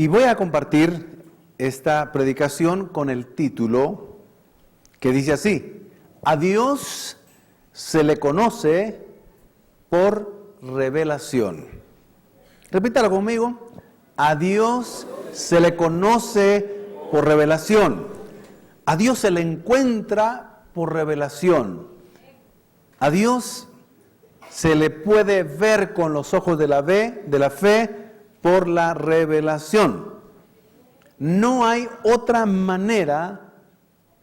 Y voy a compartir esta predicación con el título que dice así: a Dios se le conoce por revelación. Repítalo conmigo: a Dios se le conoce por revelación. A Dios se le encuentra por revelación. A Dios se le puede ver con los ojos de la fe por la revelación. No hay otra manera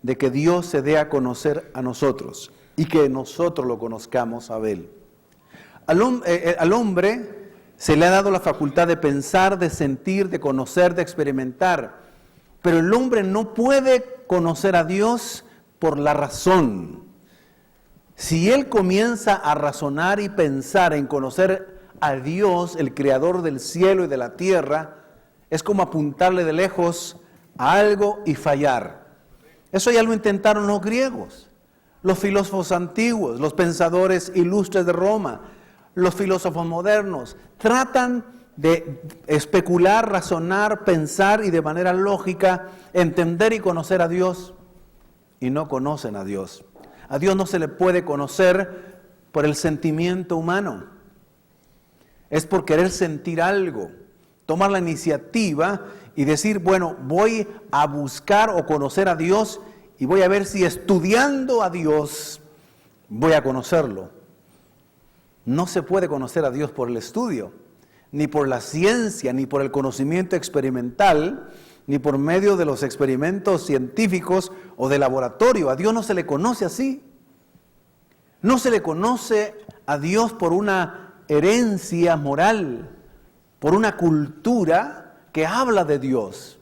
de que Dios se dé a conocer a nosotros y que nosotros lo conozcamos a Él. Al hombre se le ha dado la facultad de pensar, de sentir, de conocer, de experimentar, pero el hombre no puede conocer a Dios por la razón. Si él comienza a razonar y pensar en conocer a Dios, el creador del cielo y de la tierra, es como apuntarle de lejos a algo y fallar. Eso ya lo intentaron los griegos, los filósofos antiguos, los pensadores ilustres de Roma, los filósofos modernos. Tratan de especular, razonar, pensar y de manera lógica entender y conocer a Dios, y no conocen a Dios. A Dios no se le puede conocer por el sentimiento humano. Es por querer sentir algo, tomar la iniciativa y decir, bueno, voy a buscar o conocer a Dios y voy a ver si estudiando a Dios voy a conocerlo. No se puede conocer a Dios por el estudio, ni por la ciencia, ni por el conocimiento experimental, ni por medio de los experimentos científicos o de laboratorio. A Dios no se le conoce así. No se le conoce a Dios por una herencia moral, por una cultura que habla de Dios.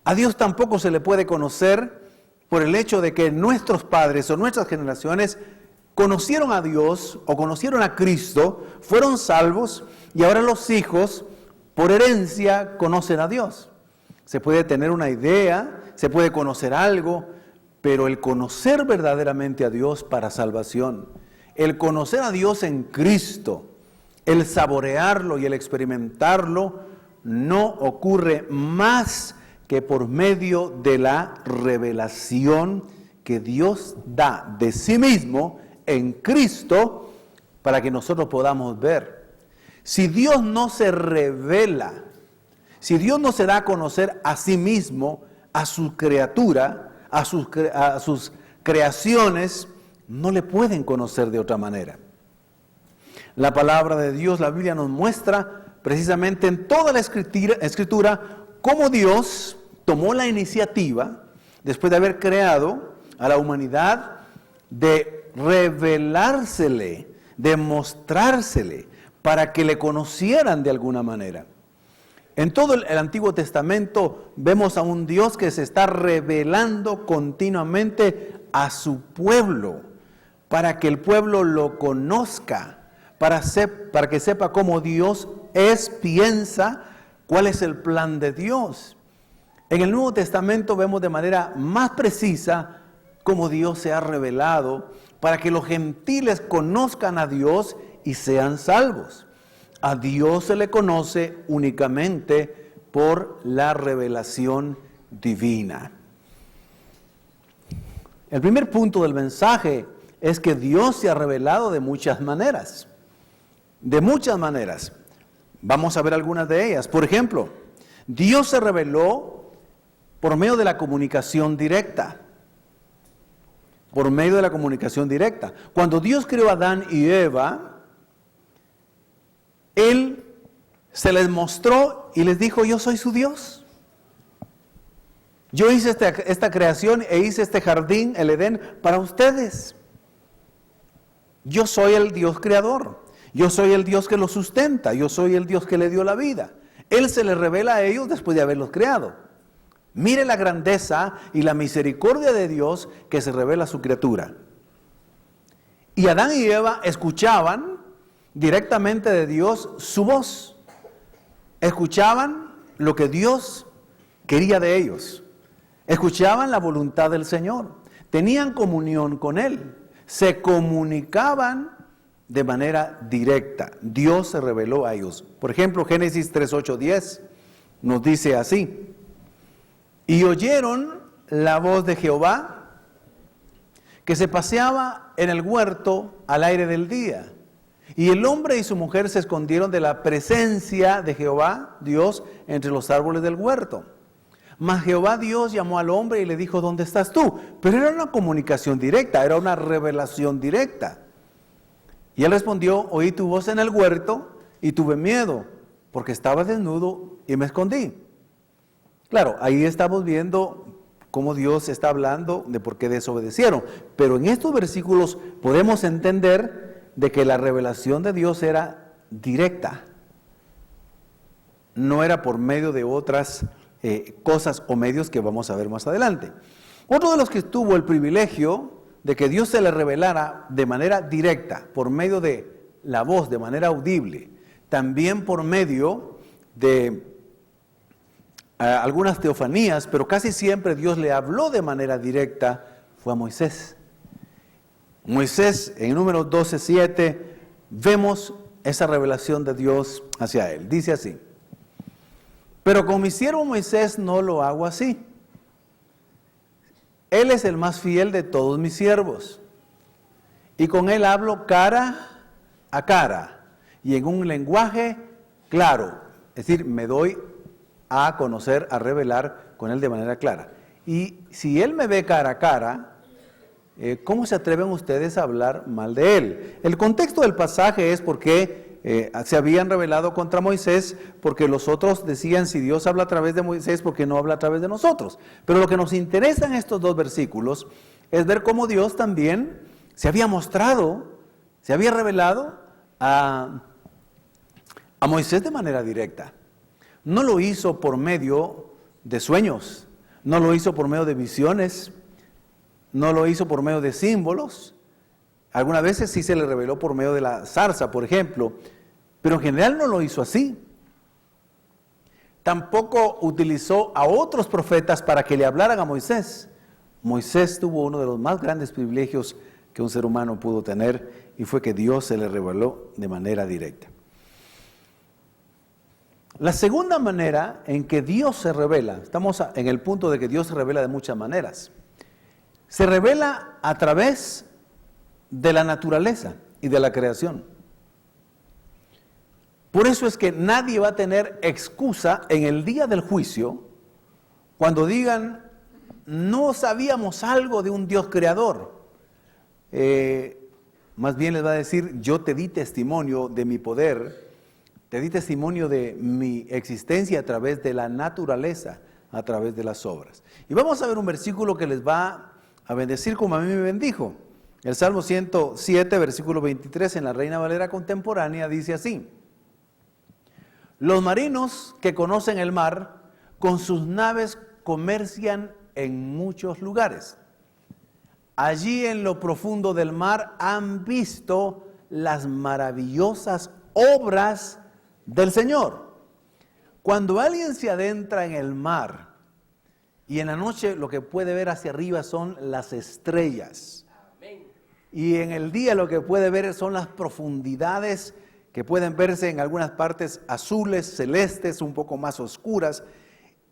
A Dios tampoco se le puede conocer por el hecho de que nuestros padres o nuestras generaciones conocieron a Dios o conocieron a Cristo, fueron salvos y ahora los hijos, por herencia, conocen a Dios. Se puede tener una idea, se puede conocer algo, pero el conocer verdaderamente a Dios para salvación, el conocer a Dios en Cristo, el saborearlo y el experimentarlo, no ocurre más que por medio de la revelación que Dios da de sí mismo en Cristo para que nosotros podamos ver. Si Dios no se revela, si Dios no se da a conocer a sí mismo, a su criatura, a sus creaciones, no le pueden conocer de otra manera. La palabra de Dios, la Biblia nos muestra precisamente en toda la escritura cómo Dios tomó la iniciativa, después de haber creado a la humanidad, de revelársele, de mostrársele, para que le conocieran de alguna manera. En todo el Antiguo Testamento vemos a un Dios que se está revelando continuamente a su pueblo, para que el pueblo lo conozca, para que sepa cómo Dios es, piensa, cuál es el plan de Dios. En el Nuevo Testamento vemos de manera más precisa cómo Dios se ha revelado para que los gentiles conozcan a Dios y sean salvos. A Dios se le conoce únicamente por la revelación divina. El primer punto del mensaje es que Dios se ha revelado de muchas maneras. De muchas maneras. Vamos a ver algunas de ellas. Por ejemplo, Dios se reveló por medio de la comunicación directa. Por medio de la comunicación directa. Cuando Dios creó a Adán y Eva, Él se les mostró y les dijo, yo soy su Dios. Yo hice esta creación e hice este jardín, el Edén, para ustedes. Yo soy el Dios creador. Yo soy el Dios que los sustenta. Yo soy el Dios que le dio la vida. Él se les revela a ellos después de haberlos creado. Mire la grandeza y la misericordia de Dios que se revela a su criatura. Y Adán y Eva escuchaban directamente de Dios su voz. Escuchaban lo que Dios quería de ellos. Escuchaban la voluntad del Señor. Tenían comunión con Él. Se comunicaban de manera directa. Dios se reveló a ellos. Por ejemplo, Génesis 3:8-10. nos dice así: y oyeron la voz de Jehová, que se paseaba en el huerto al aire del día. Y el hombre y su mujer se escondieron de la presencia de Jehová, Dios, entre los árboles del huerto. Mas Jehová Dios llamó al hombre y le dijo: ¿dónde estás tú? Pero era una comunicación directa, era una revelación directa. Y él respondió: oí tu voz en el huerto y tuve miedo, porque estaba desnudo y me escondí. Claro, ahí estamos viendo cómo Dios está hablando de por qué desobedecieron. Pero en estos versículos podemos entender de que la revelación de Dios era directa. No era por medio de otras cosas o medios que vamos a ver más adelante. Otro de los que tuvo el privilegio de que Dios se le revelara de manera directa, por medio de la voz, de manera audible, también por medio de algunas teofanías, pero casi siempre Dios le habló de manera directa, fue a Moisés. Moisés, en Números 12:7, vemos esa revelación de Dios hacia él. Dice así: pero con mi siervo Moisés no lo hago así. Él es el más fiel de todos mis siervos, y con él hablo cara a cara, y en un lenguaje claro. Es decir, me doy a conocer, a revelar con él de manera clara. Y si él me ve cara a cara, ¿cómo se atreven ustedes a hablar mal de él? El contexto del pasaje es porque se habían rebelado contra Moisés, porque los otros decían: si Dios habla a través de Moisés, ¿por qué no habla a través de nosotros? Pero lo que nos interesa en estos dos versículos es ver cómo Dios también se había mostrado, se había revelado a Moisés de manera directa. No lo hizo por medio de sueños, no lo hizo por medio de visiones, no lo hizo por medio de símbolos. Algunas veces sí se le reveló por medio de la zarza, por ejemplo, pero en general no lo hizo así. Tampoco utilizó a otros profetas para que le hablaran a Moisés. Moisés tuvo uno de los más grandes privilegios que un ser humano pudo tener, y fue que Dios se le reveló de manera directa. La segunda manera en que Dios se revela, estamos en el punto de que Dios se revela de muchas maneras. Se revela a través de la naturaleza y de la creación. Por eso es que nadie va a tener excusa en el día del juicio cuando digan: no sabíamos algo de un Dios creador. Más bien les va a decir: yo te di testimonio de mi poder, te di testimonio de mi existencia a través de la naturaleza, a través de las obras. Y vamos a ver un versículo que les va a bendecir como a mí me bendijo. El Salmo 107, versículo 23, en la Reina Valera contemporánea, dice así: los marinos que conocen el mar, con sus naves comercian en muchos lugares. Allí en lo profundo del mar han visto las maravillosas obras del Señor. Cuando alguien se adentra en el mar y en la noche lo que puede ver hacia arriba son las estrellas, y en el día lo que puede ver son las profundidades que pueden verse en algunas partes azules, celestes, un poco más oscuras,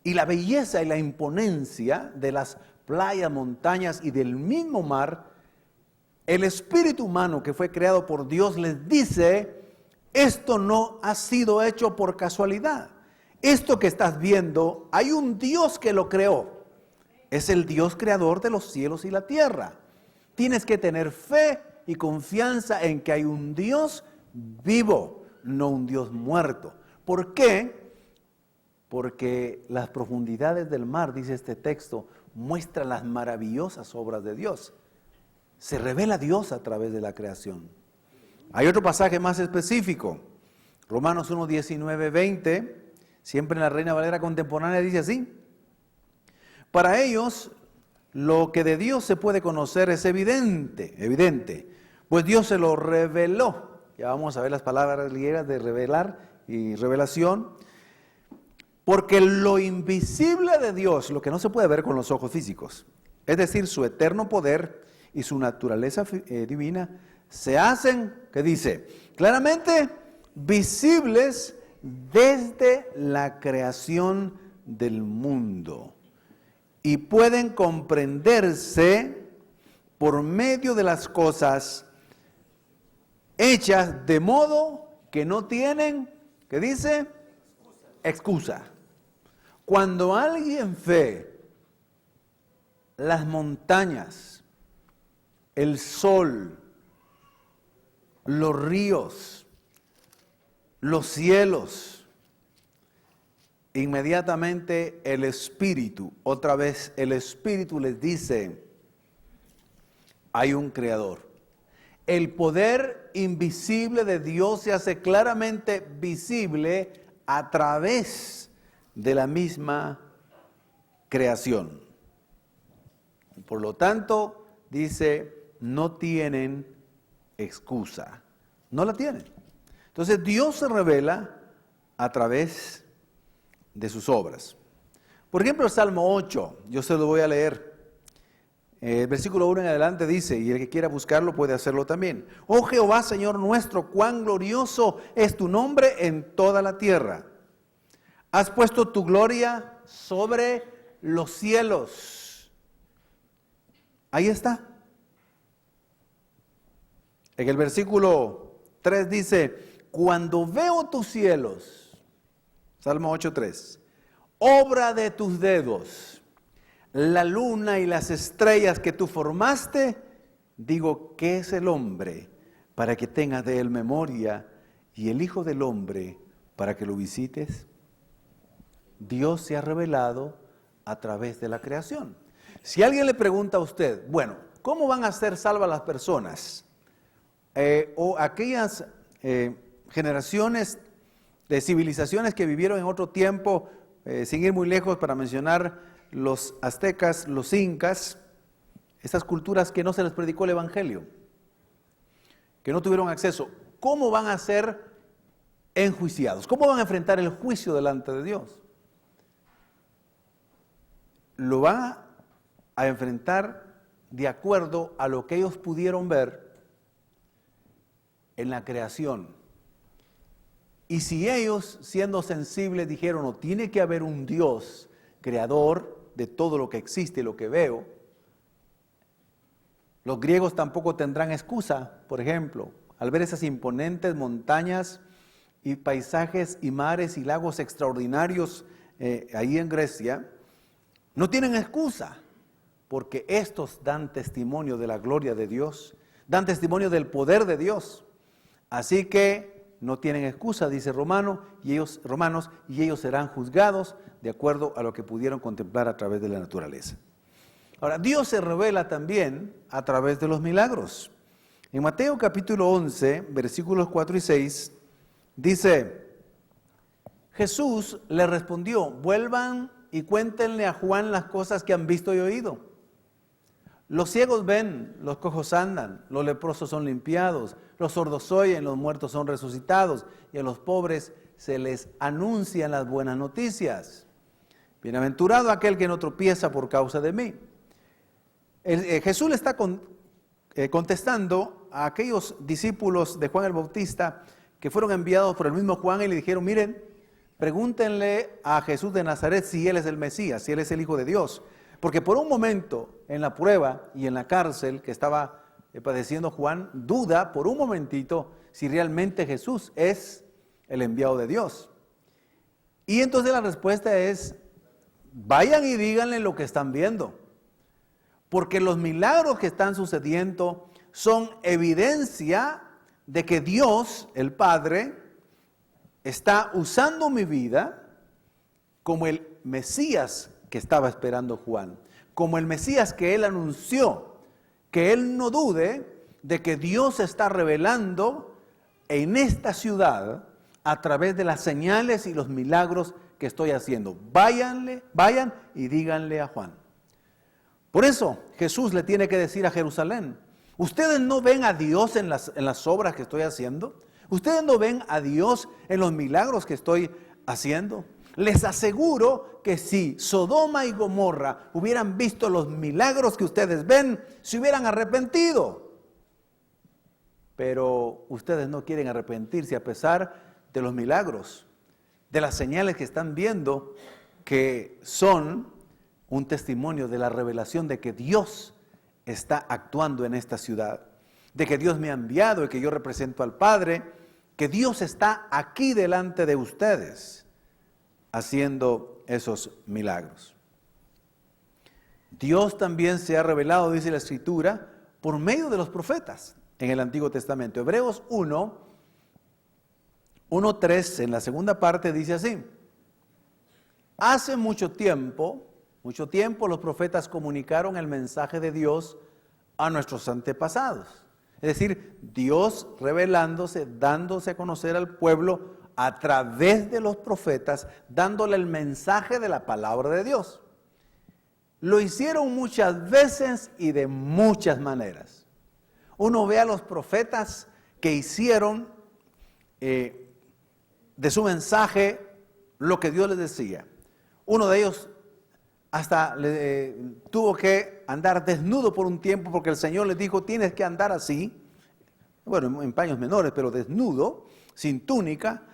y la belleza y la imponencia de las playas, montañas y del mismo mar, el espíritu humano que fue creado por Dios les dice: esto no ha sido hecho por casualidad. Esto que estás viendo, hay un Dios que lo creó. Es el Dios creador de los cielos y la tierra. Tienes que tener fe y confianza en que hay un Dios vivo, no un Dios muerto. ¿Por qué? Porque las profundidades del mar, dice este texto, muestran las maravillosas obras de Dios. Se revela Dios a través de la creación. Hay otro pasaje más específico, Romanos 1, 19, 20, siempre en la Reina Valera contemporánea, dice así: para ellos lo que de Dios se puede conocer es evidente, pues Dios se lo reveló. Ya vamos a ver las palabras griegas de revelar y revelación. Porque lo invisible de Dios, lo que no se puede ver con los ojos físicos, es decir, su eterno poder y su naturaleza divina, se hacen, ¿qué dice? Claramente visibles desde la creación del mundo y pueden comprenderse por medio de las cosas hechas de modo que no tienen, ¿qué dice? Excusa. Cuando alguien ve las montañas, el sol, los ríos, los cielos, inmediatamente el Espíritu, otra vez el Espíritu les dice, hay un Creador. El poder invisible de Dios se hace claramente visible a través de la misma creación. Por lo tanto, dice, no tienen excusa. No la tienen. Entonces, Dios se revela a través de sus obras. Por ejemplo, el Salmo 8, yo se lo voy a leer. El versículo 1 en adelante dice, y el que quiera buscarlo puede hacerlo también. Oh Jehová, Señor nuestro, cuán glorioso es tu nombre en toda la tierra. Has puesto tu gloria sobre los cielos. Ahí está. En el versículo 3 dice, cuando veo tus cielos, Salmo 8:3, obra de tus dedos, la luna y las estrellas que tú formaste, digo, ¿qué es el hombre para que tengas de él memoria y el Hijo del Hombre para que lo visites? Dios se ha revelado a través de la creación. Si alguien le pregunta a usted, bueno, ¿cómo van a ser salvas las personas? O aquellas generaciones de civilizaciones que vivieron en otro tiempo, sin ir muy lejos para mencionar los aztecas, los incas, estas culturas que no se les predicó el evangelio, que no tuvieron acceso, ¿cómo van a ser enjuiciados? ¿Cómo van a enfrentar el juicio delante de Dios? Lo van a enfrentar de acuerdo a lo que ellos pudieron ver en la creación. Y si ellos, siendo sensibles, dijeron, no, tiene que haber un Dios creador de todo lo que existe y lo que veo, los griegos tampoco tendrán excusa, por ejemplo, al ver esas imponentes montañas y paisajes y mares y lagos extraordinarios ahí en Grecia, no tienen excusa, porque estos dan testimonio de la gloria de Dios, dan testimonio del poder de Dios. Así que no tienen excusa, dice Romanos, y ellos serán juzgados de acuerdo a lo que pudieron contemplar a través de la naturaleza. Ahora, Dios se revela también a través de los milagros. En Mateo capítulo 11, versículos 4 y 6, dice, Jesús le respondió, vuelvan y cuéntenle a Juan las cosas que han visto y oído. Los ciegos ven, los cojos andan, los leprosos son limpiados, los sordos oyen, los muertos son resucitados, y a los pobres se les anuncian las buenas noticias. Bienaventurado aquel que no tropieza por causa de mí. Jesús le está contestando a aquellos discípulos de Juan el Bautista que fueron enviados por el mismo Juan y le dijeron, miren, pregúntenle a Jesús de Nazaret si Él es el Mesías, si Él es el Hijo de Dios. Porque por un momento en la prueba y en la cárcel que estaba padeciendo Juan, duda por un momentito si realmente Jesús es el enviado de Dios. Y entonces la respuesta es, vayan y díganle lo que están viendo. Porque los milagros que están sucediendo son evidencia de que Dios, el Padre, está usando mi vida como el Mesías que estaba esperando Juan, como el Mesías que él anunció, que él no dude de que Dios se está revelando en esta ciudad a través de las señales y los milagros que estoy haciendo. Vayan y díganle a Juan. Por eso Jesús le tiene que decir a Jerusalén, ¿ustedes no ven a Dios en las obras que estoy haciendo? ¿Ustedes no ven a Dios en los milagros que estoy haciendo? Les aseguro que si Sodoma y Gomorra hubieran visto los milagros que ustedes ven, se hubieran arrepentido. Pero ustedes no quieren arrepentirse a pesar de los milagros. de las señales que están viendo que son un testimonio de la revelación de que Dios está actuando en esta ciudad, de que Dios me ha enviado y que yo represento al Padre, que Dios está aquí delante de ustedes haciendo esos milagros. Dios también se ha revelado, dice la Escritura, por medio de los profetas en el Antiguo Testamento. Hebreos 1:3 en la segunda parte dice así: hace mucho tiempo los profetas comunicaron el mensaje de Dios a nuestros antepasados. Es decir, Dios revelándose, dándose a conocer al pueblo a través de los profetas, dándole el mensaje de la palabra de Dios. Lo hicieron muchas veces y de muchas maneras. Uno ve a los profetas que hicieron de su mensaje lo que Dios les decía. Uno de ellos hasta tuvo que andar desnudo por un tiempo porque el Señor les dijo: tienes que andar así, bueno, en paños menores, pero desnudo, sin túnica,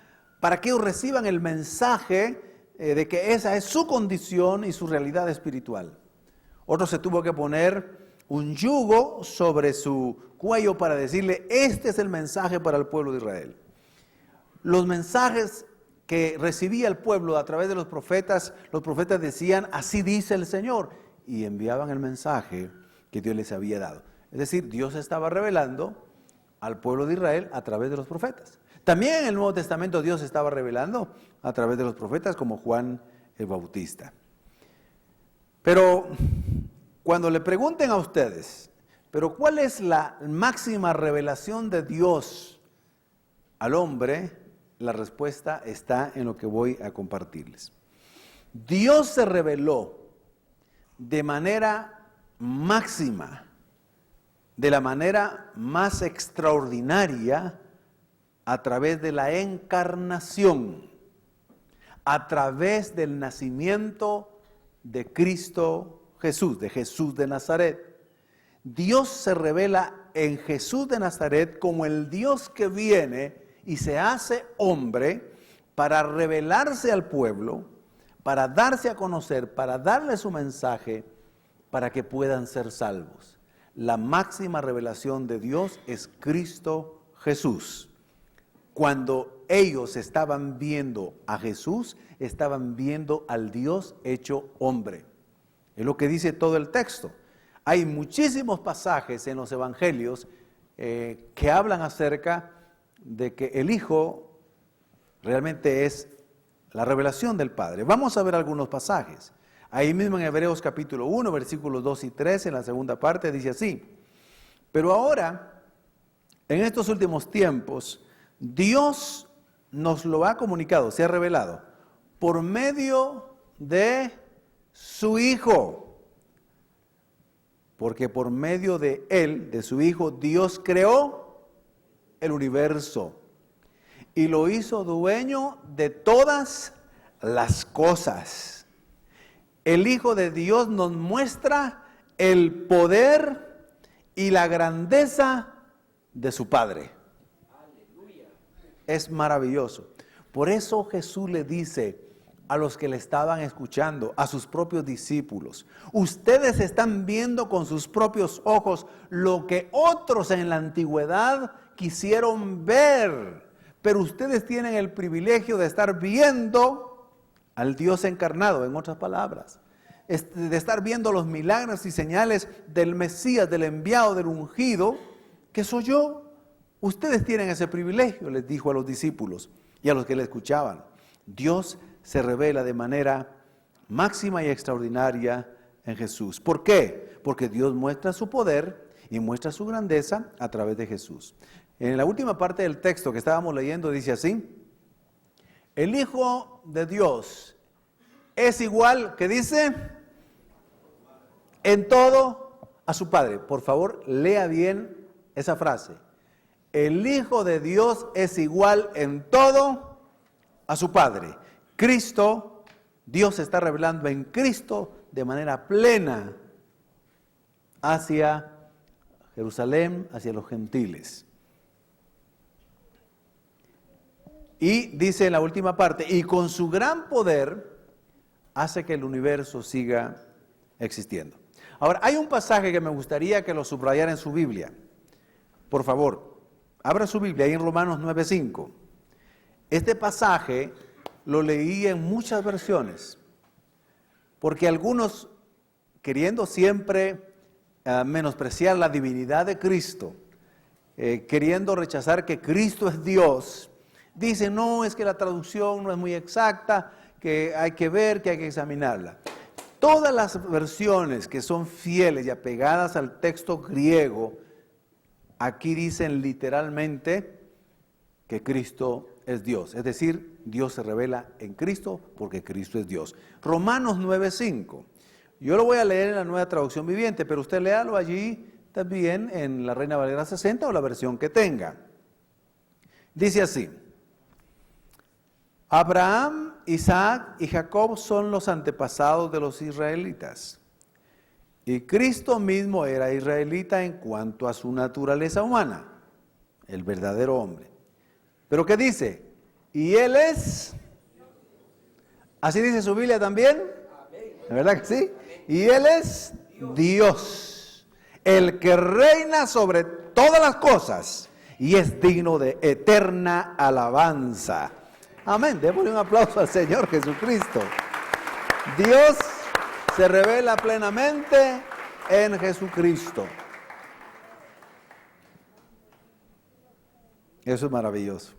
para que ellos reciban el mensaje de que esa es su condición y su realidad espiritual. Otro se tuvo que poner un yugo sobre su cuello para decirle: este es el mensaje para el pueblo de Israel. Los mensajes que recibía el pueblo a través de los profetas decían: así dice el Señor, y enviaban el mensaje que Dios les había dado. Es decir, Dios estaba revelando al pueblo de Israel a través de los profetas. También en el Nuevo Testamento Dios estaba revelando a través de los profetas, como Juan el Bautista. Pero cuando le pregunten a ustedes, ¿pero cuál es la máxima revelación de Dios al hombre? La respuesta está en lo que voy a compartirles. Dios se reveló de manera máxima, de la manera más extraordinaria, a través de la encarnación, a través del nacimiento de Cristo Jesús, de Jesús de Nazaret. Dios se revela en Jesús de Nazaret como el Dios que viene y se hace hombre para revelarse al pueblo, para darse a conocer, para darle su mensaje, para que puedan ser salvos. La máxima revelación de Dios es Cristo Jesús. Cuando ellos estaban viendo a Jesús, estaban viendo al Dios hecho hombre. Es lo que dice todo el texto. Hay muchísimos pasajes en los evangelios que hablan acerca de que el Hijo realmente es la revelación del Padre. Vamos a ver algunos pasajes. Ahí mismo en Hebreos capítulo 1, versículos 2 y 3, en la segunda parte, dice así: pero ahora, en estos últimos tiempos, Dios nos lo ha comunicado, se ha revelado, por medio de su Hijo. Porque por medio de Él, de su Hijo, Dios creó el universo y lo hizo dueño de todas las cosas. El Hijo de Dios nos muestra el poder y la grandeza de su Padre. Aleluya. Es maravilloso. Por eso Jesús le dice a los que le estaban escuchando, a sus propios discípulos: ustedes están viendo con sus propios ojos lo que otros en la antigüedad quisieron ver, pero ustedes tienen el privilegio de estar viendo al Dios encarnado, en otras palabras, de estar viendo los milagros y señales del Mesías, del enviado, del ungido, que soy yo. Ustedes tienen ese privilegio, les dijo a los discípulos y a los que le escuchaban. Dios se revela de manera máxima y extraordinaria en Jesús. ¿Por qué? Porque Dios muestra su poder y muestra su grandeza a través de Jesús. En la última parte del texto que estábamos leyendo dice así: el Hijo de Dios es igual, ¿qué dice? En todo a su Padre. Por favor, lea bien esa frase. El Hijo de Dios es igual en todo a su Padre. Cristo, Dios se está revelando en Cristo de manera plena hacia Jerusalén, hacia los gentiles. Y dice en la última parte, y con su gran poder hace que el universo siga existiendo. Ahora, hay un pasaje que me gustaría que lo subrayara en su Biblia. Por favor, abra su Biblia ahí en Romanos 9:5. Este pasaje lo leí en muchas versiones, porque algunos, queriendo siempre menospreciar la divinidad de Cristo, queriendo rechazar que Cristo es Dios, dicen, no, es que la traducción no es muy exacta, que hay que ver, que hay que examinarla. Todas las versiones que son fieles y apegadas al texto griego, aquí dicen literalmente que Cristo es Dios. Es decir, Dios se revela en Cristo porque Cristo es Dios. Romanos 9:5. Yo lo voy a leer en la Nueva Traducción Viviente, pero usted léalo allí también en la Reina Valera 60 o la versión que tenga. Dice así: Abraham, Isaac y Jacob son los antepasados de los israelitas. Y Cristo mismo era israelita en cuanto a su naturaleza humana, el verdadero hombre. ¿Pero qué dice? Y Él es, ¿así dice su Biblia también? ¿De verdad que sí? Y Él es Dios, el que reina sobre todas las cosas y es digno de eterna alabanza. Amén. Démosle un aplauso al Señor Jesucristo. Dios se revela plenamente en Jesucristo. Eso es maravilloso.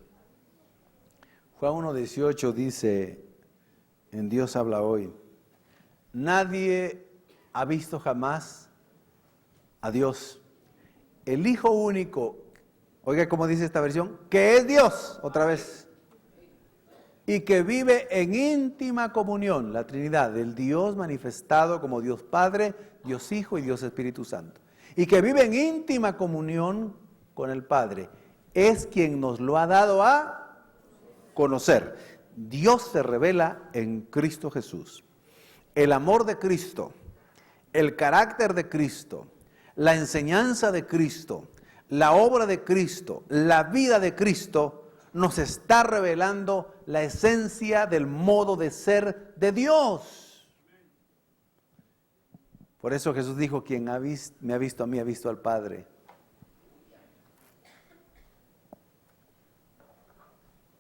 Juan 1:18 dice, en Dios habla hoy, nadie ha visto jamás a Dios. El Hijo único, oiga cómo dice esta versión, que es Dios, otra vez, y que vive en íntima comunión, la Trinidad, el Dios manifestado como Dios Padre, Dios Hijo y Dios Espíritu Santo, y que vive en íntima comunión con el Padre, es quien nos lo ha dado a conocer. Dios se revela en Cristo Jesús. El amor de Cristo, el carácter de Cristo, la enseñanza de Cristo, la obra de Cristo, la vida de Cristo, nos está revelando la esencia del modo de ser de Dios. Por eso Jesús dijo, quien me ha visto a mí, ha visto al Padre.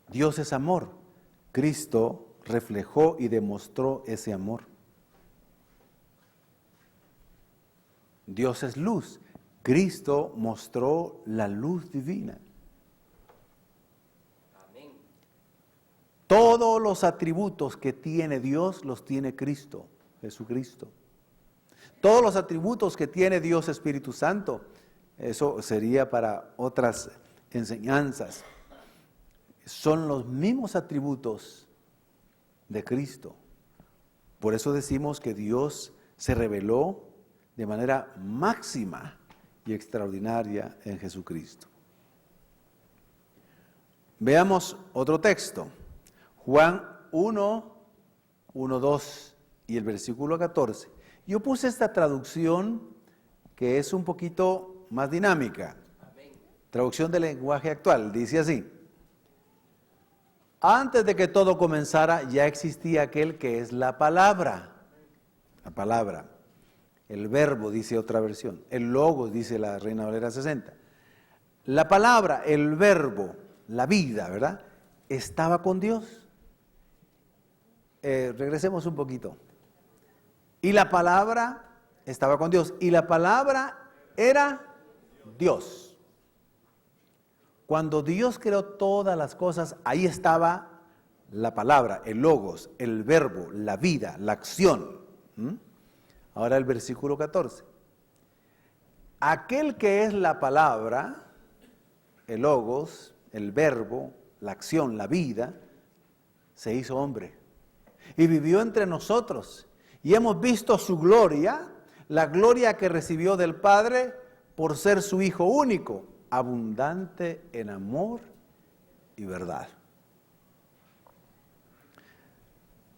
Dios es amor. Cristo reflejó y demostró ese amor. Dios es luz. Cristo mostró la luz divina. Amén. Todos los atributos que tiene Dios los tiene Cristo, Jesucristo. Todos los atributos que tiene Dios Espíritu Santo, eso sería para otras enseñanzas, son los mismos atributos de Cristo. Por eso decimos que Dios se reveló de manera máxima y extraordinaria en Jesucristo. Veamos otro texto, Juan 1:2 y el versículo 14. Yo puse esta traducción que es un poquito más dinámica. Traducción del lenguaje actual, dice así: antes de que todo comenzara ya existía aquel que es la palabra. La palabra. El verbo, dice otra versión. El logos, dice la Reina Valera 60. La palabra, el verbo, la vida, ¿verdad? Estaba con Dios. Regresemos un poquito. Y la palabra estaba con Dios. Y la palabra era Dios. Cuando Dios creó todas las cosas, ahí estaba la palabra, el logos, el verbo, la vida, la acción. Ahora el versículo 14. Aquel que es la palabra, el logos, el verbo, la acción, la vida, se hizo hombre y vivió entre nosotros. Y hemos visto su gloria, la gloria que recibió del Padre por ser su Hijo único, abundante en amor y verdad.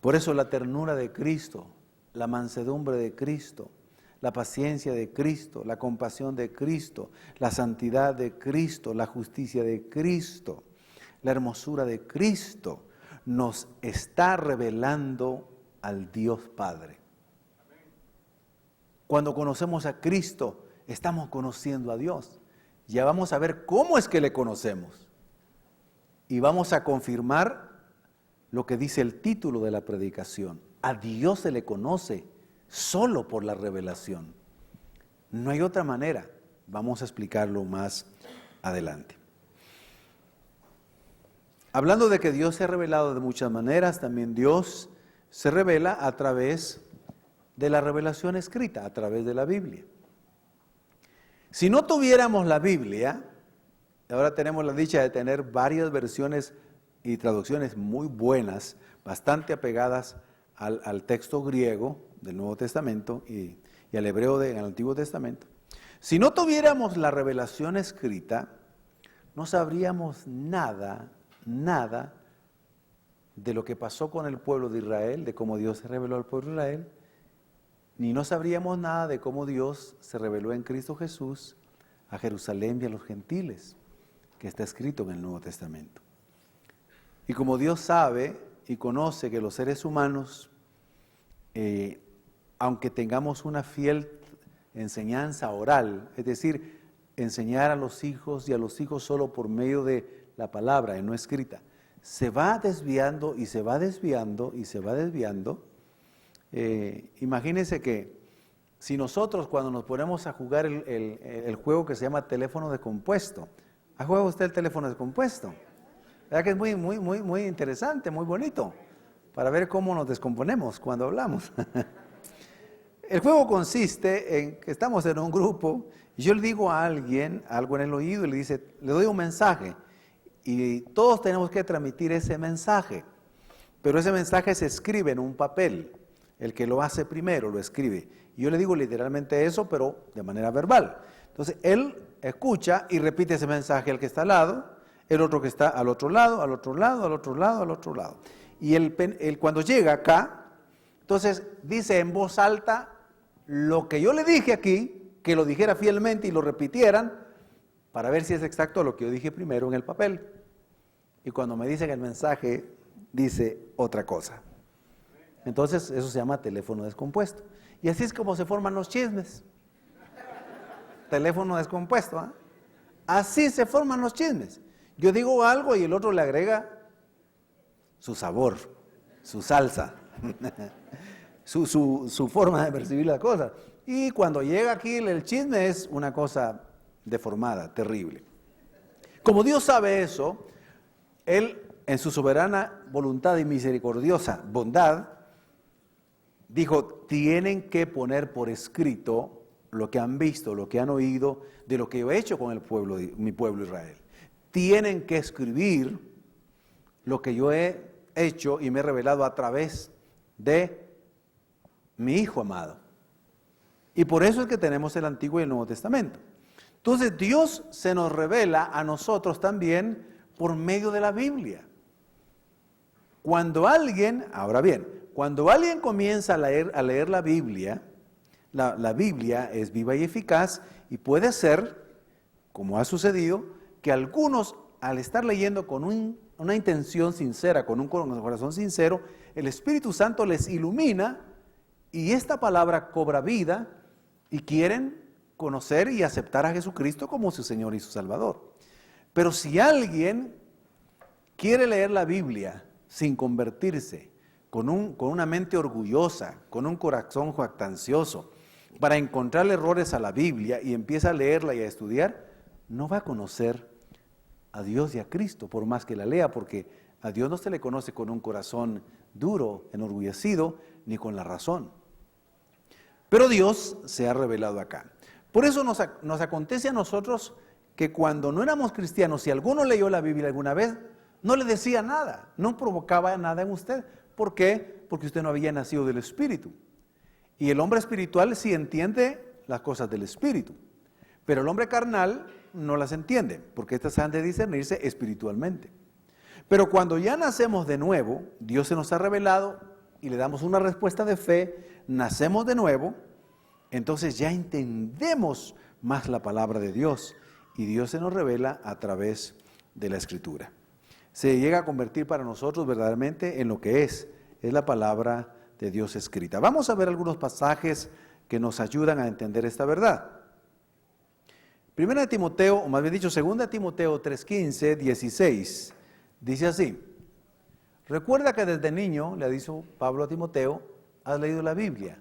Por eso la ternura de Cristo, la mansedumbre de Cristo, la paciencia de Cristo, la compasión de Cristo, la santidad de Cristo, la justicia de Cristo, la hermosura de Cristo, nos está revelando al Dios Padre. Cuando conocemos a Cristo, estamos conociendo a Dios. Ya vamos a ver cómo es que le conocemos. Y vamos a confirmar lo que dice el título de la predicación. A Dios se le conoce solo por la revelación. No hay otra manera. Vamos a explicarlo más adelante. Hablando de que Dios se ha revelado de muchas maneras, también Dios se revela a través de la revelación escrita, a través de la Biblia. Si no tuviéramos la Biblia, ahora tenemos la dicha de tener varias versiones y traducciones muy buenas, bastante apegadas al texto griego del Nuevo Testamento y al hebreo del Antiguo Testamento. Si no tuviéramos la revelación escrita, no sabríamos nada de lo que pasó con el pueblo de Israel, de cómo Dios se reveló al pueblo de Israel, ni no sabríamos nada de cómo Dios se reveló en Cristo Jesús a Jerusalén y a los gentiles, que está escrito en el Nuevo Testamento. Y como Dios sabe y conoce que los seres humanos, aunque tengamos una fiel enseñanza oral, es decir, enseñar a los hijos y a los hijos solo por medio de la palabra y no escrita, se va desviando y se va desviando y se va desviando. Imagínense que si nosotros cuando nos ponemos a jugar el juego que se llama teléfono descompuesto, ¿ha jugado usted el teléfono descompuesto? ¿Verdad que es muy interesante, muy bonito, para ver cómo nos descomponemos cuando hablamos? El juego consiste en que estamos en un grupo y yo le digo a alguien algo en el oído y le doy un mensaje y todos tenemos que transmitir ese mensaje, pero ese mensaje se escribe en un papel. El que lo hace primero lo escribe. Y yo le digo literalmente eso, pero de manera verbal. Entonces, él escucha y repite ese mensaje al que está al lado, el otro que está al otro lado, al otro lado, al otro lado, al otro lado. Y él cuando llega acá, entonces dice en voz alta lo que yo le dije aquí, que lo dijera fielmente y lo repitieran, para ver si es exacto lo que yo dije primero en el papel. Y cuando me dicen el mensaje, dice otra cosa. Entonces, eso se llama teléfono descompuesto. Y así es como se forman los chismes. Teléfono descompuesto, ¿eh? Así se forman los chismes. Yo digo algo y el otro le agrega su sabor, su salsa, su forma de percibir las cosas. Y cuando llega aquí el chisme es una cosa deformada, terrible. Como Dios sabe eso, Él en su soberana voluntad y misericordiosa bondad, dijo, tienen que poner por escrito lo que han visto, lo que han oído, de lo que yo he hecho con el pueblo, mi pueblo Israel. Tienen que escribir lo que yo he hecho y me he revelado a través de mi Hijo amado. Y por eso es que tenemos el Antiguo y el Nuevo Testamento. Entonces Dios se nos revela a nosotros también por medio de la Biblia. Cuando alguien comienza a leer la Biblia, la Biblia es viva y eficaz y puede ser, como ha sucedido, que algunos al estar leyendo con una intención sincera, con un corazón sincero, el Espíritu Santo les ilumina y esta palabra cobra vida y quieren conocer y aceptar a Jesucristo como su Señor y su Salvador. Pero si alguien quiere leer la Biblia sin convertirse, con una mente orgullosa, con un corazón jactancioso, para encontrar errores a la Biblia y empieza a leerla y a estudiar, no va a conocer a Dios y a Cristo, por más que la lea, porque a Dios no se le conoce con un corazón duro, enorgullecido, ni con la razón. Pero Dios se ha revelado acá. Por eso nos acontece a nosotros que cuando no éramos cristianos, si alguno leyó la Biblia alguna vez, no le decía nada, no provocaba nada en usted. ¿Por qué? Porque usted no había nacido del Espíritu. Y el hombre espiritual sí entiende las cosas del Espíritu, pero el hombre carnal no las entiende, porque estas han de discernirse espiritualmente. Pero cuando ya nacemos de nuevo, Dios se nos ha revelado y le damos una respuesta de fe, nacemos de nuevo, entonces ya entendemos más la palabra de Dios y Dios se nos revela a través de la Escritura. se llega a convertir para nosotros verdaderamente en lo que es la palabra de Dios escrita. Vamos a ver algunos pasajes que nos ayudan a entender esta verdad. Primera de Timoteo, o más bien dicho, segunda de Timoteo 3:15, 16, dice así: recuerda que desde niño, le dijo Pablo a Timoteo, has leído la Biblia,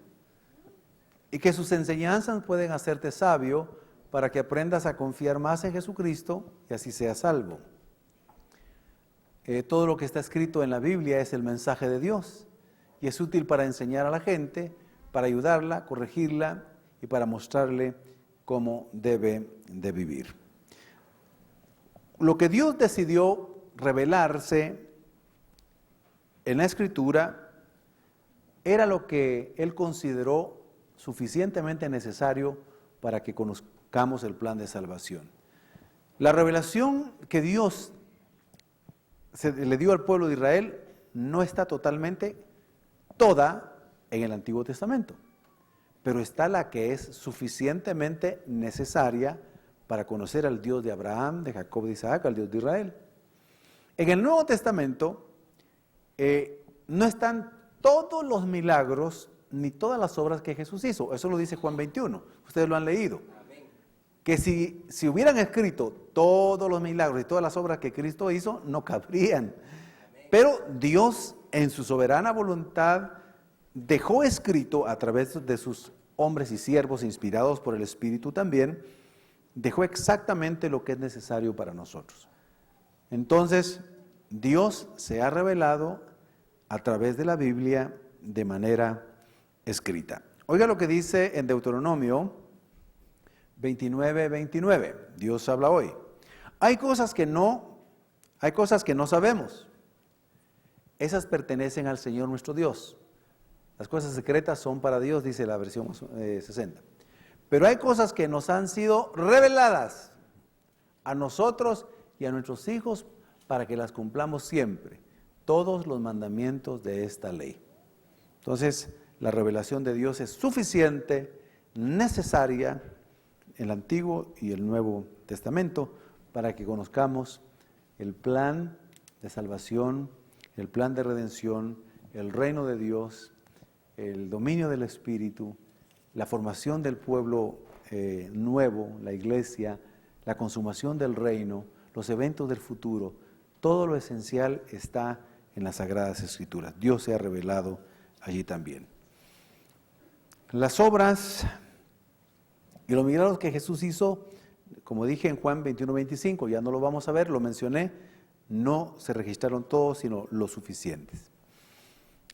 y que sus enseñanzas pueden hacerte sabio para que aprendas a confiar más en Jesucristo y así seas salvo. Todo lo que está escrito en la Biblia es el mensaje de Dios y es útil para enseñar a la gente, para ayudarla, corregirla y para mostrarle cómo debe de vivir. Lo que Dios decidió revelarse en la Escritura era lo que Él consideró suficientemente necesario para que conozcamos el plan de salvación. La revelación que Dios le dio al pueblo de Israel no está totalmente toda en el Antiguo Testamento, pero está la que es suficientemente necesaria para conocer al Dios de Abraham, de Jacob, de Isaac, al Dios de Israel. En el Nuevo Testamento no están todos los milagros ni todas las obras que Jesús hizo. Eso lo dice Juan 21. Ustedes lo han leído. Que si hubieran escrito todos los milagros y todas las obras que Cristo hizo, no cabrían. Pero Dios, en su soberana voluntad, dejó escrito a través de sus hombres y siervos, inspirados por el Espíritu también, dejó exactamente lo que es necesario para nosotros. Entonces, Dios se ha revelado a través de la Biblia de manera escrita. Oiga lo que dice en Deuteronomio 29:29. Dios habla hoy. Hay cosas que no sabemos. Esas pertenecen al Señor nuestro Dios. Las cosas secretas son para Dios, dice la versión 60. Pero hay cosas que nos han sido reveladas a nosotros y a nuestros hijos para que las cumplamos siempre. Todos los mandamientos de esta ley. Entonces, la revelación de Dios es suficiente, necesaria, en el Antiguo y el Nuevo Testamento, para que conozcamos el plan de salvación, el plan de redención, el reino de Dios, el dominio del Espíritu, la formación del pueblo nuevo, la iglesia, la consumación del reino, los eventos del futuro. Todo lo esencial está en las Sagradas Escrituras. Dios se ha revelado allí también. Las obras y los milagros que Jesús hizo, como dije en Juan 21:25, ya no lo vamos a ver, lo mencioné, no se registraron todos, sino los suficientes.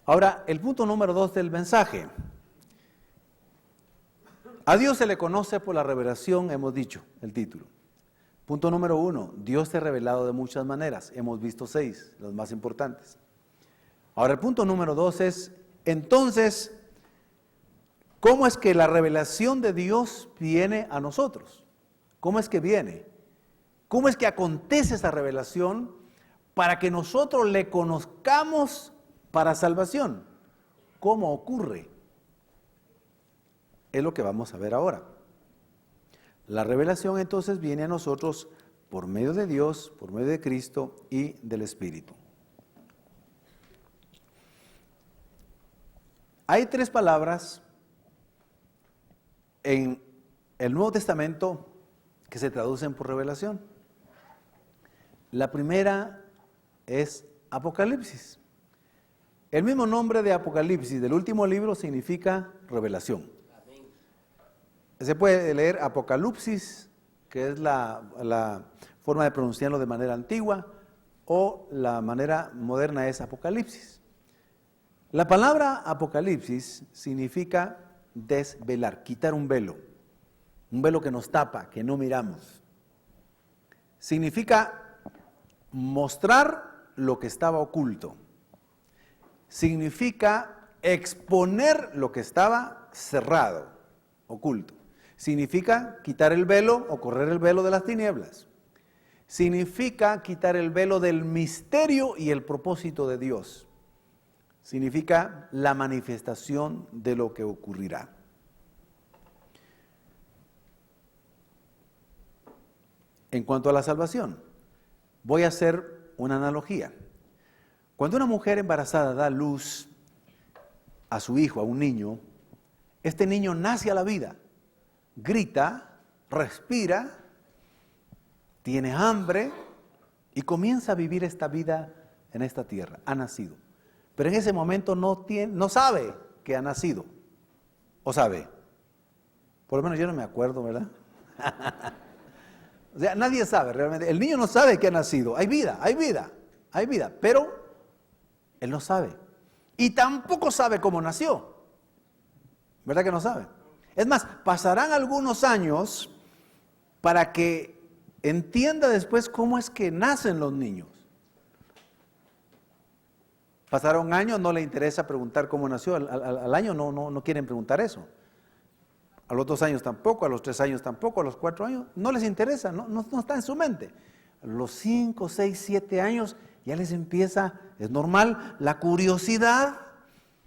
Ahora, el punto número 2 del mensaje. A Dios se le conoce por la revelación, hemos dicho, el título. Punto número 1, Dios se ha revelado de muchas maneras, hemos visto 6, las más importantes. Ahora, el punto número 2 es, entonces, ¿cómo es que la revelación de Dios viene a nosotros? ¿Cómo es que viene? ¿Cómo es que acontece esa revelación para que nosotros le conozcamos para salvación? ¿Cómo ocurre? Es lo que vamos a ver ahora. La revelación entonces viene a nosotros por medio de Dios, por medio de Cristo y del Espíritu. Hay 3 palabras en el Nuevo Testamento que se traducen por revelación. La primera es Apocalipsis. El mismo nombre de Apocalipsis del último libro significa revelación. Se puede leer Apocalipsis, que es la forma de pronunciarlo de manera antigua, o la manera moderna es Apocalipsis. La palabra Apocalipsis significa desvelar, quitar un velo que nos tapa, que no miramos. Significa mostrar lo que estaba oculto. Significa exponer lo que estaba cerrado, oculto. Significa quitar el velo o correr el velo de las tinieblas. Significa quitar el velo del misterio y el propósito de Dios. Significa la manifestación de lo que ocurrirá. En cuanto a la salvación, voy a hacer una analogía. Cuando una mujer embarazada da luz a su hijo, a un niño, este niño nace a la vida, grita, respira, tiene hambre y comienza a vivir esta vida en esta tierra. Ha nacido. Pero en ese momento no sabe que ha nacido. ¿O sabe? Por lo menos yo no me acuerdo, ¿verdad? O sea, nadie sabe realmente. El niño no sabe que ha nacido. Hay vida, pero él no sabe. Y tampoco sabe cómo nació. ¿Verdad que no sabe? Es más, pasarán algunos años para que entienda después cómo es que nacen los niños. Pasará un año, no le interesa preguntar cómo nació. Al año no quieren preguntar eso. A los 2 años tampoco, a los 3 años tampoco, a los 4 años, no les interesa, no está en su mente. A los 5, 6, 7 años ya les empieza, es normal, la curiosidad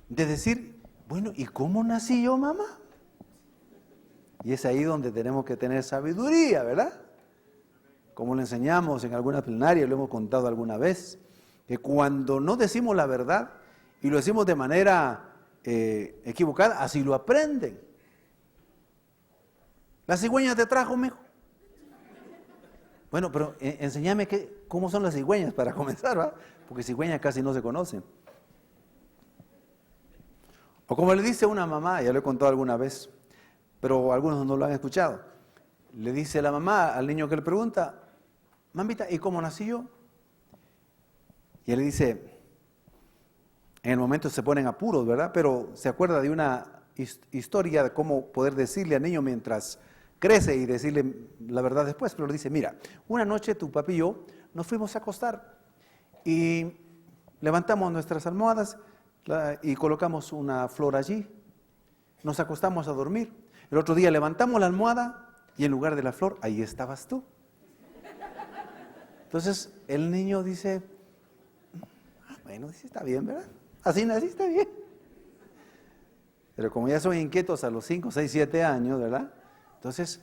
de decir, bueno, ¿y cómo nací yo, mamá? Y es ahí donde tenemos que tener sabiduría, ¿verdad? Como le enseñamos en alguna plenaria, lo hemos contado alguna vez, que cuando no decimos la verdad y lo decimos de manera equivocada, así lo aprenden. ¿La cigüeña te trajo, mijo? Bueno, pero enséñame cómo son las cigüeñas para comenzar, ¿verdad? Porque cigüeñas casi no se conocen. O como le dice una mamá, ya lo he contado alguna vez, pero algunos no lo han escuchado. Le dice la mamá al niño que le pregunta, mamita, ¿y cómo nací yo? Y él le dice, en el momento se ponen apuros, ¿verdad? Pero se acuerda de una historia de cómo poder decirle al niño mientras crece y decirle la verdad después. Pero le dice, mira, una noche tu papi y yo nos fuimos a acostar y levantamos nuestras almohadas y colocamos una flor allí. Nos acostamos a dormir. El otro día levantamos la almohada y en lugar de la flor, ahí estabas tú. Entonces el niño dice, bueno, dice, está bien, ¿verdad? Así nací, está bien. Pero como ya son inquietos a los 5, 6, 7 años, ¿verdad? Entonces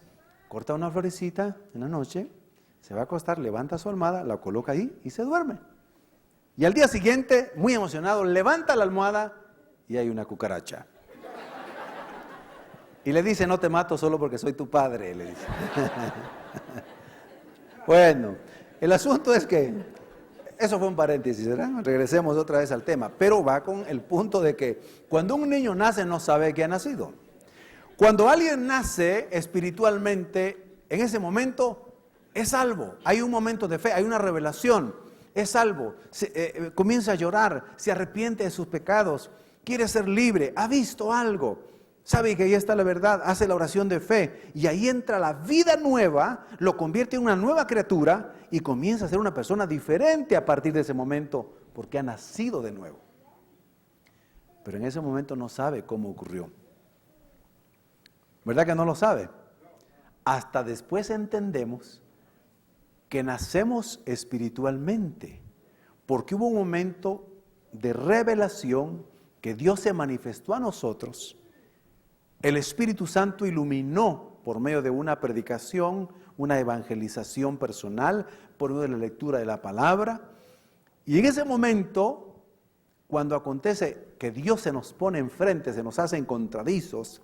corta una florecita en la noche, se va a acostar, levanta su almohada, la coloca ahí y se duerme. Y al día siguiente, muy emocionado, levanta la almohada y hay una cucaracha. Y le dice, no te mato solo porque soy tu padre, le dice. Bueno, el asunto es que, eso fue un paréntesis, ¿verdad? Regresemos otra vez al tema, pero va con el punto de que cuando un niño nace no sabe que ha nacido. Cuando alguien nace espiritualmente, en ese momento es salvo. Hay un momento de fe, hay una revelación, es salvo. Comienza a llorar, se arrepiente de sus pecados, quiere ser libre, ha visto algo. Sabe que ahí está la verdad, hace la oración de fe y ahí entra la vida nueva, lo convierte en una nueva criatura y comienza a ser una persona diferente a partir de ese momento porque ha nacido de nuevo. Pero en ese momento no sabe cómo ocurrió. ¿Verdad que no lo sabe? Hasta después entendemos que nacemos espiritualmente porque hubo un momento de revelación que Dios se manifestó a nosotros. El Espíritu Santo iluminó por medio de una predicación, una evangelización personal, por medio de la lectura de la palabra. Y en ese momento, cuando acontece que Dios se nos pone enfrente, se nos hace encontradizos,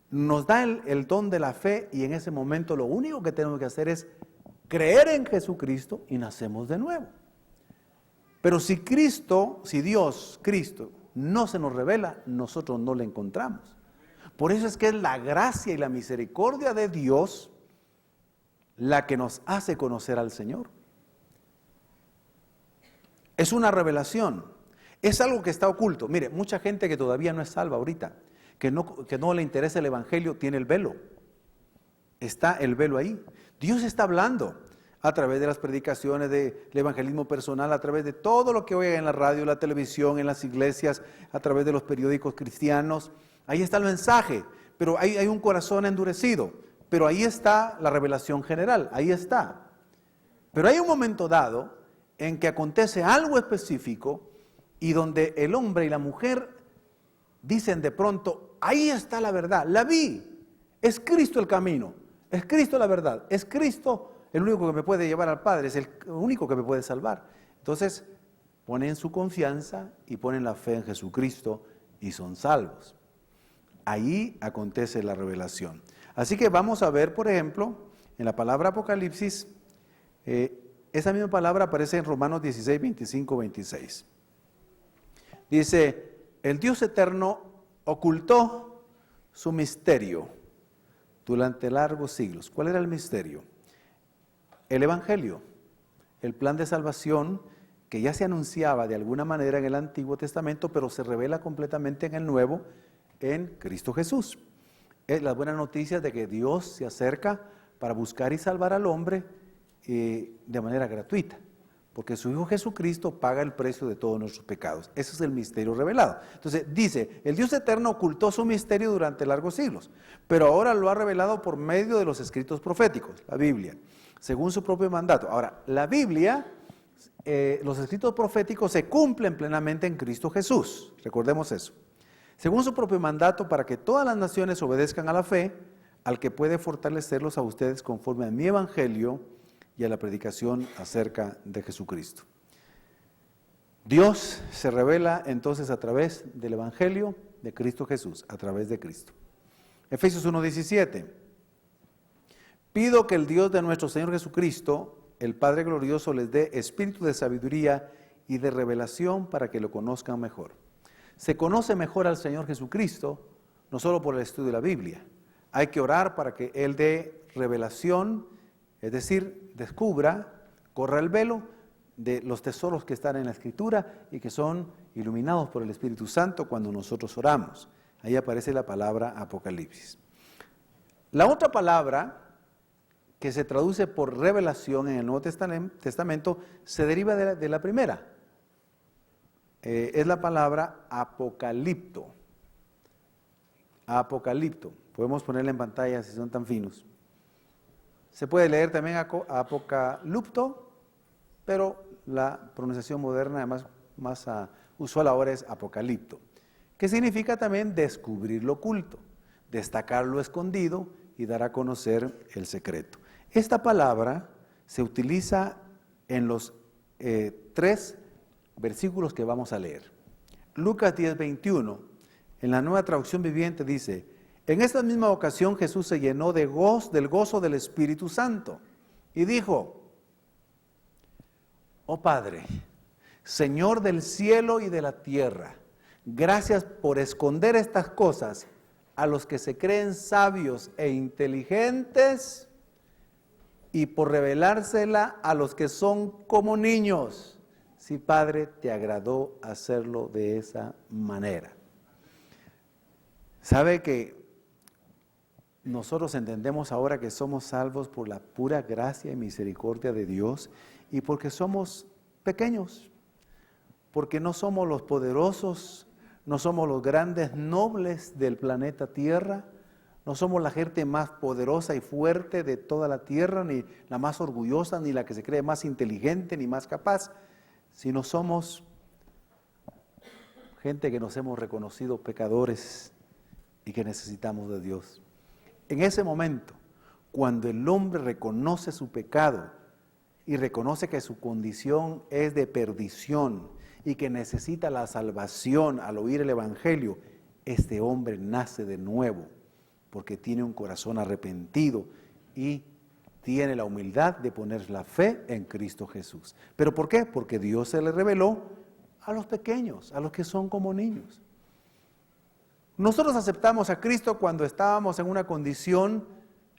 nos da el don de la fe y en ese momento lo único que tenemos que hacer es creer en Jesucristo y nacemos de nuevo. Pero si Dios, Cristo, no se nos revela, nosotros no le encontramos. Por eso es que es la gracia y la misericordia de Dios la que nos hace conocer al Señor. Es una revelación, es algo que está oculto. Mire, mucha gente que todavía no es salva ahorita, que no le interesa el Evangelio, tiene el velo. Está el velo ahí. Dios está hablando a través de las predicaciones del evangelismo personal, a través de todo lo que oiga en la radio, la televisión, en las iglesias, a través de los periódicos cristianos. Ahí está el mensaje, pero hay un corazón endurecido. Pero ahí está la revelación general, ahí está. Pero hay un momento dado en que acontece algo específico y donde el hombre y la mujer dicen de pronto, ahí está la verdad, la vi, es Cristo el camino, es Cristo la verdad, es Cristo el único que me puede llevar al Padre, es el único que me puede salvar. Entonces, ponen su confianza y ponen la fe en Jesucristo y son salvos. Ahí acontece la revelación. Así que vamos a ver, por ejemplo, en la palabra Apocalipsis, esa misma palabra aparece en Romanos 16, 25, 26. Dice, el Dios eterno ocultó su misterio durante largos siglos. ¿Cuál era el misterio? El Evangelio, el plan de salvación que ya se anunciaba de alguna manera en el Antiguo Testamento, pero se revela completamente en el Nuevo, en Cristo Jesús. Es la buena noticia de que Dios se acerca para buscar y salvar al hombre de manera gratuita, porque su Hijo Jesucristo paga el precio de todos nuestros pecados. Ese es el misterio revelado. Entonces dice, el Dios eterno ocultó su misterio durante largos siglos, pero ahora lo ha revelado por medio de los escritos proféticos, la Biblia, según su propio mandato. Ahora, la Biblia, los escritos proféticos se cumplen plenamente en Cristo Jesús, recordemos eso. Según su propio mandato, para que todas las naciones obedezcan a la fe, al que puede fortalecerlos a ustedes conforme a mi evangelio y a la predicación acerca de Jesucristo. Dios se revela entonces a través del evangelio de Cristo Jesús, a través de Cristo. Efesios 1:17. Pido que el Dios de nuestro Señor Jesucristo, el Padre glorioso, les dé espíritu de sabiduría y de revelación para que lo conozcan mejor. Se conoce mejor al Señor Jesucristo, no solo por el estudio de la Biblia. Hay que orar para que Él dé revelación, es decir, descubra, corra el velo de los tesoros que están en la Escritura y que son iluminados por el Espíritu Santo cuando nosotros oramos. Ahí aparece la palabra Apocalipsis. La otra palabra que se traduce por revelación en el Nuevo Testamento se deriva de la primera. Es la palabra apocalipto. Apocalipto. Podemos ponerla en pantalla si son tan finos. Se puede leer también apocalipto, pero la pronunciación moderna más usual ahora es apocalipto, que significa también descubrir lo oculto, destacar lo escondido y dar a conocer el secreto. Esta palabra se utiliza en los 3 versículos que vamos a leer. Lucas 10:21, en la Nueva Traducción Viviente dice, en esta misma ocasión Jesús se llenó del gozo del Espíritu Santo y dijo, oh Padre, Señor del cielo y de la tierra, gracias por esconder estas cosas a los que se creen sabios e inteligentes y por revelársela a los que son como niños. Sí, Padre, te agradó hacerlo de esa manera. ¿Sabe que nosotros entendemos ahora que somos salvos por la pura gracia y misericordia de Dios y porque somos pequeños? Porque no somos los poderosos, no somos los grandes nobles del planeta Tierra, no somos la gente más poderosa y fuerte de toda la tierra, ni la más orgullosa, ni la que se cree más inteligente, ni más capaz, sino somos gente que nos hemos reconocido pecadores y que necesitamos de Dios. En ese momento, cuando el hombre reconoce su pecado y reconoce que su condición es de perdición y que necesita la salvación al oír el Evangelio, este hombre nace de nuevo porque tiene un corazón arrepentido y tiene la humildad de poner la fe en Cristo Jesús. ¿Pero por qué? Porque Dios se le reveló a los pequeños, a los que son como niños. Nosotros aceptamos a Cristo cuando estábamos en una condición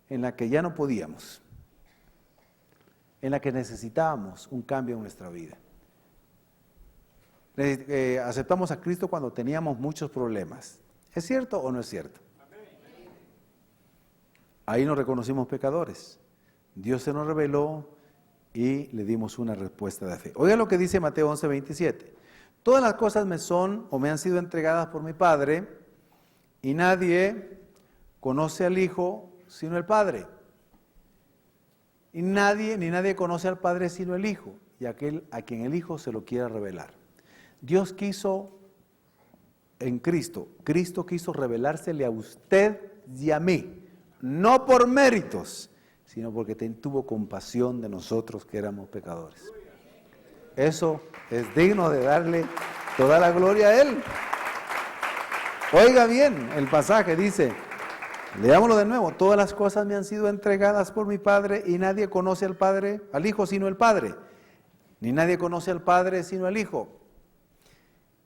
en la que ya no podíamos, en la que necesitábamos un cambio en nuestra vida. Aceptamos a Cristo cuando teníamos muchos problemas. ¿Es cierto o no es cierto? Ahí nos reconocimos pecadores. Dios se nos reveló y le dimos una respuesta de fe. Oiga lo que dice Mateo 11:27. Todas las cosas me son o me han sido entregadas por mi Padre, y nadie conoce al Hijo sino el Padre. Y nadie conoce al Padre sino el Hijo, y aquel a quien el Hijo se lo quiera revelar. Dios quiso en Cristo quiso revelársele a usted y a mí, no por méritos, sino porque tuvo compasión de nosotros que éramos pecadores. Eso es digno de darle toda la gloria a Él. Oiga bien, el pasaje dice, leámoslo de nuevo, todas las cosas me han sido entregadas por mi Padre y nadie conoce al Hijo sino el Padre, ni nadie conoce al Padre sino el Hijo.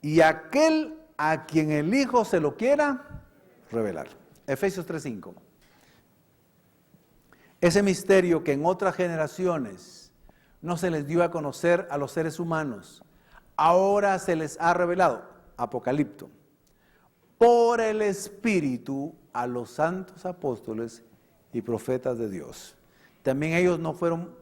Y aquel a quien el Hijo se lo quiera revelar. Efesios 3:5. Ese misterio que en otras generaciones no se les dio a conocer a los seres humanos, ahora se les ha revelado, Apocalipto, por el Espíritu a los santos apóstoles y profetas de Dios. También ellos no fueron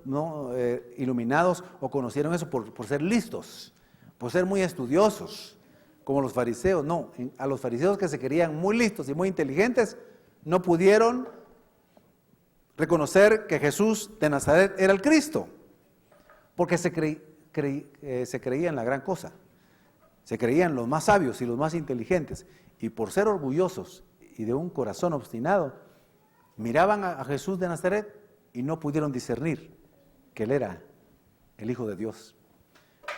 iluminados o conocieron eso por ser listos, por ser muy estudiosos, como los fariseos. No, a los fariseos que se creían muy listos y muy inteligentes, no pudieron reconocer que Jesús de Nazaret era el Cristo, porque se creían la gran cosa, se creían los más sabios y los más inteligentes, y por ser orgullosos y de un corazón obstinado, miraban a Jesús de Nazaret y no pudieron discernir que Él era el Hijo de Dios.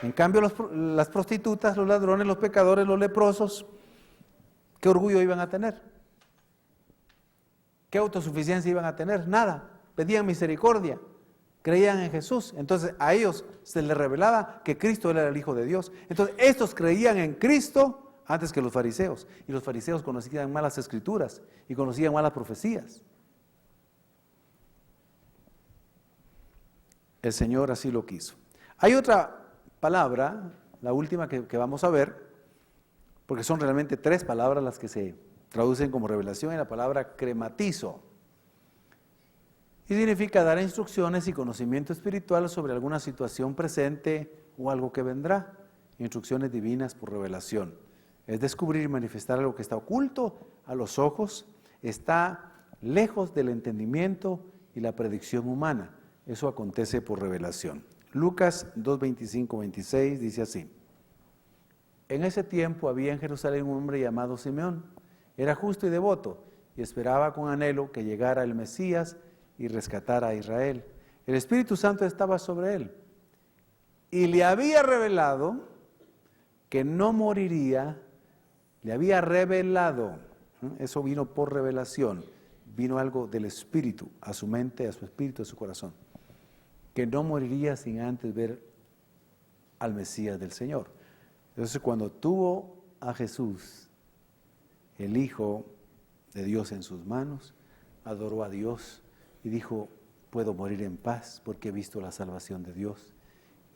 En cambio, las prostitutas, los ladrones, los pecadores, los leprosos, ¿qué orgullo iban a tener? ¿Qué autosuficiencia iban a tener? Nada. Pedían misericordia, creían en Jesús. Entonces a ellos se les revelaba que Cristo era el Hijo de Dios. Entonces estos creían en Cristo antes que los fariseos. Y los fariseos conocían mal las Escrituras y conocían mal las profecías. El Señor así lo quiso. Hay otra palabra, la última que vamos a ver, porque son realmente 3 palabras las que se traducen como revelación, en la palabra crematizo. Y significa dar instrucciones y conocimiento espiritual sobre alguna situación presente o algo que vendrá. Instrucciones divinas por revelación. Es descubrir y manifestar algo que está oculto a los ojos, está lejos del entendimiento y la predicción humana. Eso acontece por revelación. Lucas 2:25-26 dice así: en ese tiempo había en Jerusalén un hombre llamado Simeón. Era justo y devoto y esperaba con anhelo que llegara el Mesías y rescatara a Israel. El Espíritu Santo estaba sobre él y le había revelado que no moriría. Le había revelado, eso vino por revelación, vino algo del Espíritu a su mente, a su espíritu, a su corazón, que no moriría sin antes ver al Mesías del Señor. Entonces cuando tuvo a Jesús, el Hijo de Dios, en sus manos, adoró a Dios y dijo: puedo morir en paz porque he visto la salvación de Dios.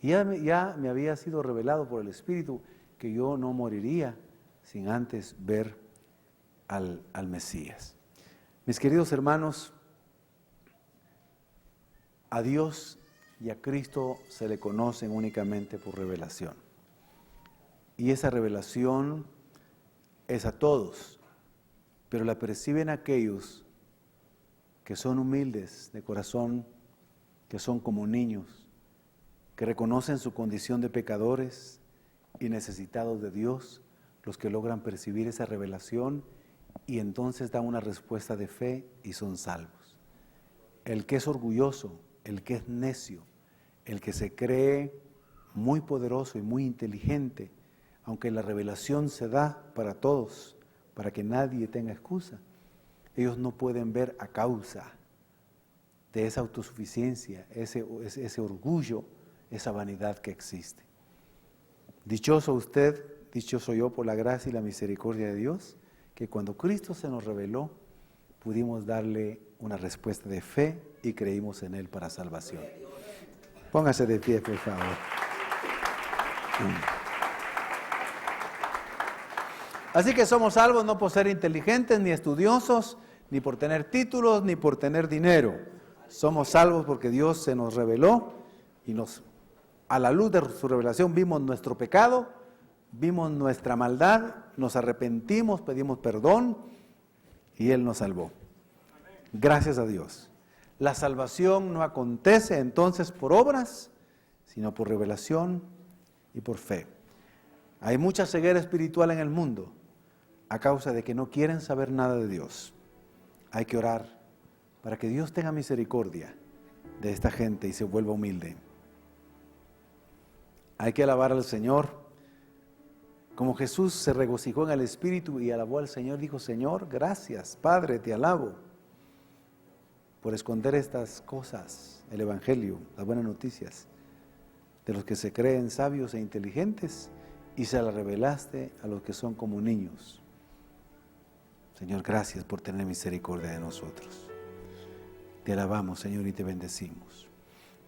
Y ya me había sido revelado por el Espíritu que yo no moriría sin antes ver al Mesías. Mis queridos hermanos, a Dios y a Cristo se le conocen únicamente por revelación. Y esa revelación es a todos, pero la perciben aquellos que son humildes de corazón, que son como niños, que reconocen su condición de pecadores y necesitados de Dios, los que logran percibir esa revelación y entonces dan una respuesta de fe y son salvos. El que es orgulloso, el que es necio, el que se cree muy poderoso y muy inteligente, aunque la revelación se da para todos, para que nadie tenga excusa, ellos no pueden ver a causa de esa autosuficiencia, ese orgullo, esa vanidad que existe. Dichoso usted, dichoso yo por la gracia y la misericordia de Dios, que cuando Cristo se nos reveló, pudimos darle una respuesta de fe y creímos en Él para salvación. Póngase de pie, por favor. Así que somos salvos no por ser inteligentes, ni estudiosos, ni por tener títulos, ni por tener dinero. Somos salvos porque Dios se nos reveló y a la luz de su revelación vimos nuestro pecado, vimos nuestra maldad, nos arrepentimos, pedimos perdón y Él nos salvó. Gracias a Dios. La salvación no acontece entonces por obras, sino por revelación y por fe. Hay mucha ceguera espiritual en el mundo a causa de que no quieren saber nada de Dios. Hay que orar, para que Dios tenga misericordia de esta gente y se vuelva humilde. Hay que alabar al Señor. Como Jesús se regocijó en el Espíritu y alabó al Señor, dijo: Señor, gracias, Padre, te alabo por esconder estas cosas, el Evangelio, las buenas noticias, de los que se creen sabios e inteligentes, y se las revelaste a los que son como niños. Señor, gracias por tener misericordia de nosotros. Te alabamos, Señor, y te bendecimos.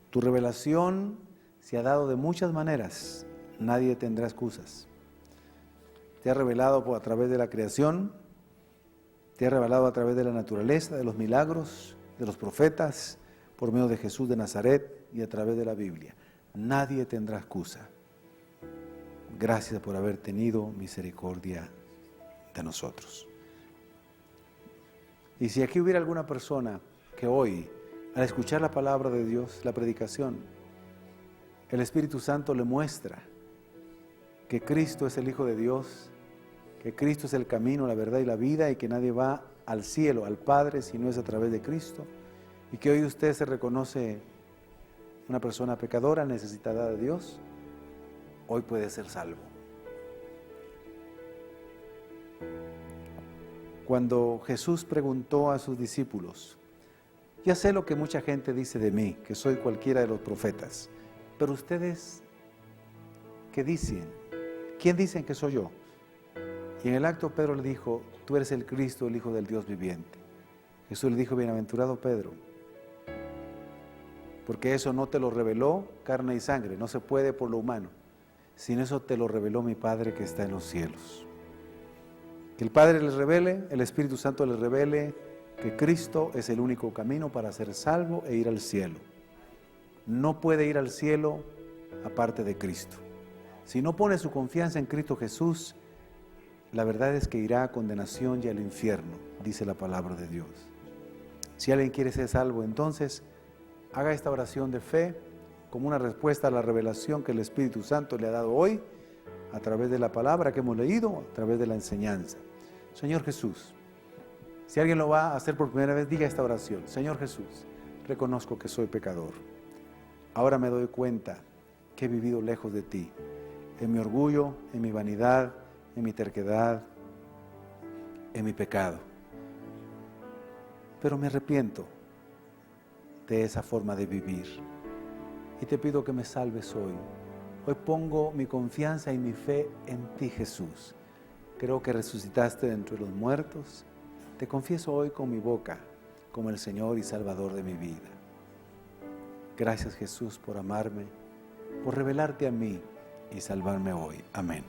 Tu revelación se ha dado de muchas maneras. Nadie tendrá excusas. Te ha revelado a través de la creación, te ha revelado a través de la naturaleza, de los milagros, de los profetas, por medio de Jesús de Nazaret y a través de la Biblia. Nadie tendrá excusa. Gracias por haber tenido misericordia de nosotros. Y si aquí hubiera alguna persona que hoy, al escuchar la palabra de Dios, la predicación, el Espíritu Santo le muestra que Cristo es el Hijo de Dios, que Cristo es el camino, la verdad y la vida, y que nadie va al cielo, al Padre, si no es a través de Cristo, y que hoy usted se reconoce una persona pecadora, necesitada de Dios, hoy puede ser salvo. Cuando Jesús preguntó a sus discípulos: ya sé lo que mucha gente dice de mí, que soy cualquiera de los profetas, pero ustedes, ¿qué dicen? ¿Quién dicen que soy yo? Y en el acto Pedro le dijo: tú eres el Cristo, el Hijo del Dios viviente. Jesús le dijo: bienaventurado Pedro, porque eso no te lo reveló carne y sangre, no se puede por lo humano, sino eso te lo reveló mi Padre que está en los cielos. Que el Padre les revele, el Espíritu Santo les revele que Cristo es el único camino para ser salvo e ir al cielo. No puede ir al cielo aparte de Cristo. Si no pone su confianza en Cristo Jesús, la verdad es que irá a condenación y al infierno, dice la palabra de Dios. Si alguien quiere ser salvo, entonces haga esta oración de fe como una respuesta a la revelación que el Espíritu Santo le ha dado hoy, a través de la palabra que hemos leído, a través de la enseñanza. Señor Jesús, si alguien lo va a hacer por primera vez, diga esta oración: Señor Jesús, reconozco que soy pecador. Ahora me doy cuenta que he vivido lejos de ti, en mi orgullo, en mi vanidad, en mi terquedad, en mi pecado. Pero me arrepiento de esa forma de vivir y te pido que me salves hoy. Hoy pongo mi confianza y mi fe en ti, Jesús. Creo que resucitaste de entre los muertos. Te confieso hoy con mi boca como el Señor y Salvador de mi vida. Gracias, Jesús, por amarme, por revelarte a mí y salvarme hoy. Amén.